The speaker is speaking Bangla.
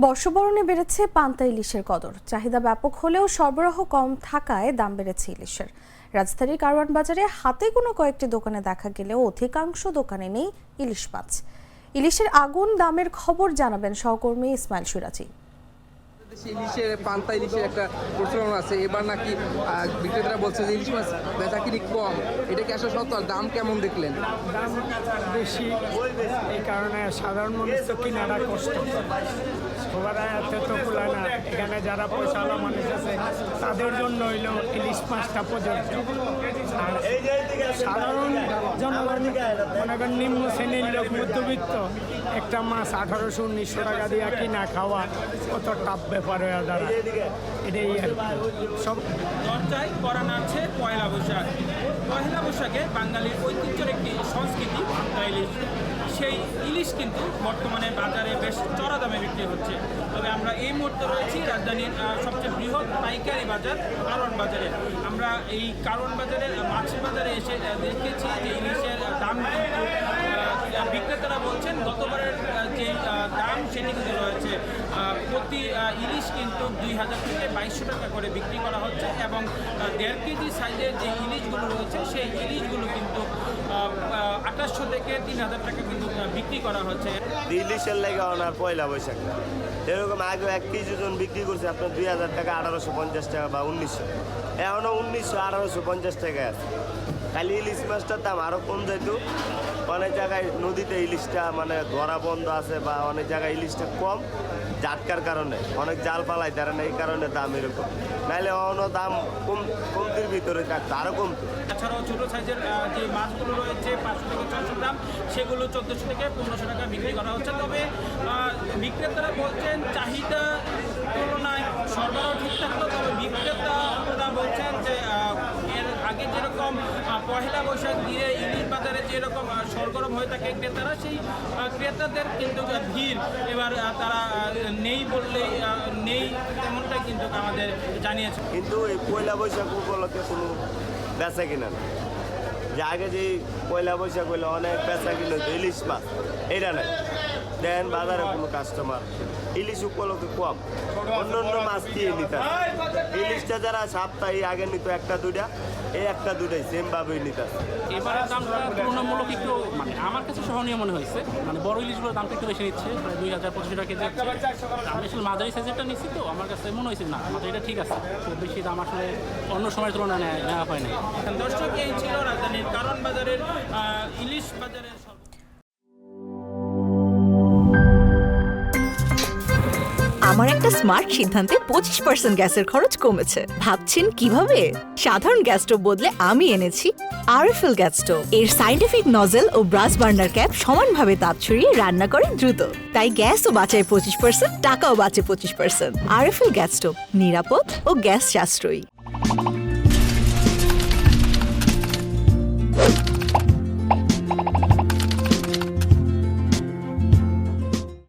বর্ষবরণে বেড়েছে পান্তা ইলিশের কদর। চাহিদা ব্যাপক হলেও সরবরাহ কম থাকায় দাম বেড়েছে ইলিশের। রাজধানীর কারওয়ান বাজারে হাতে গোনা কয়েকটি দোকানে দেখা গেলেও অধিকাংশ দোকানে নেই ইলিশ মাছ। ইলিশের আগুন দামের খবর জানাবেন সহকর্মী ইসমাইল সিরাজি। ইলিশের পান্তা ইলিশের একটা প্রচলন আছে। এবার নাকি বিক্রেতারা বলছে যে ইলিশ মাছ বেচাকিনি কম। এটা কি আসলে সত্য? দাম কেমন দেখলেন? দাম বেশি, এই কারণে সাধারণ মানুষ তো কিনাটা কষ্ট। সবার হাতে তো কুলায় না। এখানে যারা পয়সাওয়ালা মানুষ আছে তাদের জন্য হইল ইলিশ মাছটা প্রযোজ্য। আর সাধারণ জনগণ মনে করেন নিম্ন শ্রেণীর লোক, মধ্যবিত্ত, একটা মাছ 1800-1900 টাকা দিয়ে কিনা খাওয়া কত টাপ ব্যাপার হয়ে দাঁড়ায়। এটাই আর সব দরজায় পরাণ আছে পয়লা বৈশাখ। পয়লা বৈশাখে বাঙালির ঐতিহ্যের একটি সংস্কৃতি পান্তা ইলিশ। সেই ইলিশ কিন্তু বর্তমানে বাজারে বেশ চড়া দামে বিক্রি হচ্ছে। তবে আমরা এই মুহূর্তে রয়েছি রাজধানীর সবচেয়ে বৃহৎ পাইকারি বাজার কারওয়ান বাজারে। আমরা এই কারওয়ান বাজারের মাছের বাজারে এসে দেখেছি যে ইলিশের দাম কিন্তু বিক্রেতারা বলছেন গতবারের যে দাম সেটি কিন্তু রয়েছে। প্রতি ইলিশ কিন্তু 2000 থেকে 2200 টাকা করে বিক্রি করা হচ্ছে এবং 1.5 কেজি সাইজের যে ইলিশগুলো রয়েছে সেই ইলিশগুলো কিন্তু 2800 থেকে 3000 টাকা কিন্তু বিক্রি করা হচ্ছে। ইলিশের লেগে ওনার পয়লা বৈশাখ এরকম আগে 1 কেজি জন বিক্রি করছে আপনার 2000 টাকা, 1850 টাকা বা 1900। এখনও 1900, 1850 টাকায় আছে। খালি ইলিশ মাছটার দাম আরও কম যাইতো। অনেক জায়গায় নদীতে ইলিশটা মানে ধরা বন্ধ আছে বা অনেক জায়গায় ইলিশটা কম জাটকার কারণে অনেক জাল পালাই তারা না, এই কারণে দাম এরকম। নাহলে অন্য দাম কমতির ভিতরে থাকতো, আরও কমতো। এছাড়াও ছোটো সাইজের যে মাছগুলো রয়েছে 500 থেকে 600 গ্রাম, সেগুলো 1400 থেকে 1500 টাকা বিক্রি করা হচ্ছে। তবে বিক্রেতারা বলছেন চাহিদা তুলনায় সরবরাহ ঠিক থাকতো। তবে বিক্রেতারা বলছেন যে এর আগে যেরকম পয়লা বৈশাখ দিয়ে ইলিশ বাজারে যেরকম সরগরম হয়ে থাকে ক্রেতারা, সেই ক্রেতাদের কিন্তু ভিড় এবার তারা নেই বললেই নেই, তেমনটাই কিন্তু আমাদের জানিয়েছে। কিন্তু এই পয়লা বৈশাখ উপলক্ষে কোনো বেচা কিনা না। যে আগে যে পয়লা বৈশাখ হইলে অনেক বেচা কিনা হতো ইলিশ মাছ, এটা নাই। দেন বাজারে কোনো কাস্টমার ইলিশ উপলক্ষে কম, অন্য অন্য মাছ দিয়ে নিতে। ইলিশটা যারা সপ্তাহে আগে নিত 1-2টা, এই 1-2টাই সেমভাবেই নিতে। এবারের দামটা তুলনামূলক একটু মানে আমার কাছে সহনীয় মনে হয়েছে। মানে বড় ইলিশগুলোর দামটা একটু বেশি নিচ্ছে, প্রায় 2000-2500 টাকা কেজি হচ্ছে। আমি আসলে মাঝারি সাইজেরটা নিচ্ছি, তো আমার কাছে মনে হয়েছে না মাঝারিটা ঠিক আছে। খুব বেশি দাম আসলে অন্য সময়ের তুলনায় নেওয়া হয় না। দর্শক, এই ছিল রাজধানীর কারওয়ান বাজারের ইলিশ বাজারের। আমার একটা স্মার্ট সিদ্ধান্তে 25% গ্যাসের খরচ কমেছে। ভাবছেন কিভাবে? সাধারণ গ্যাস স্টোভ বদলে আমি এনেছি আরএফএল গ্যাস স্টোভ। এর সাইন্টিফিক নজল ও ব্রাস বার্নার ক্যাপ সমানভাবে তাপ ছড়িয়ে রান্না করে দ্রুত। তাই গ্যাসও বাঁচায় 25%, টাকাও বাঁচে 25%। আরএফএল গ্যাস স্টোভ নিরাপদ ও গ্যাস সাশ্রয়ী।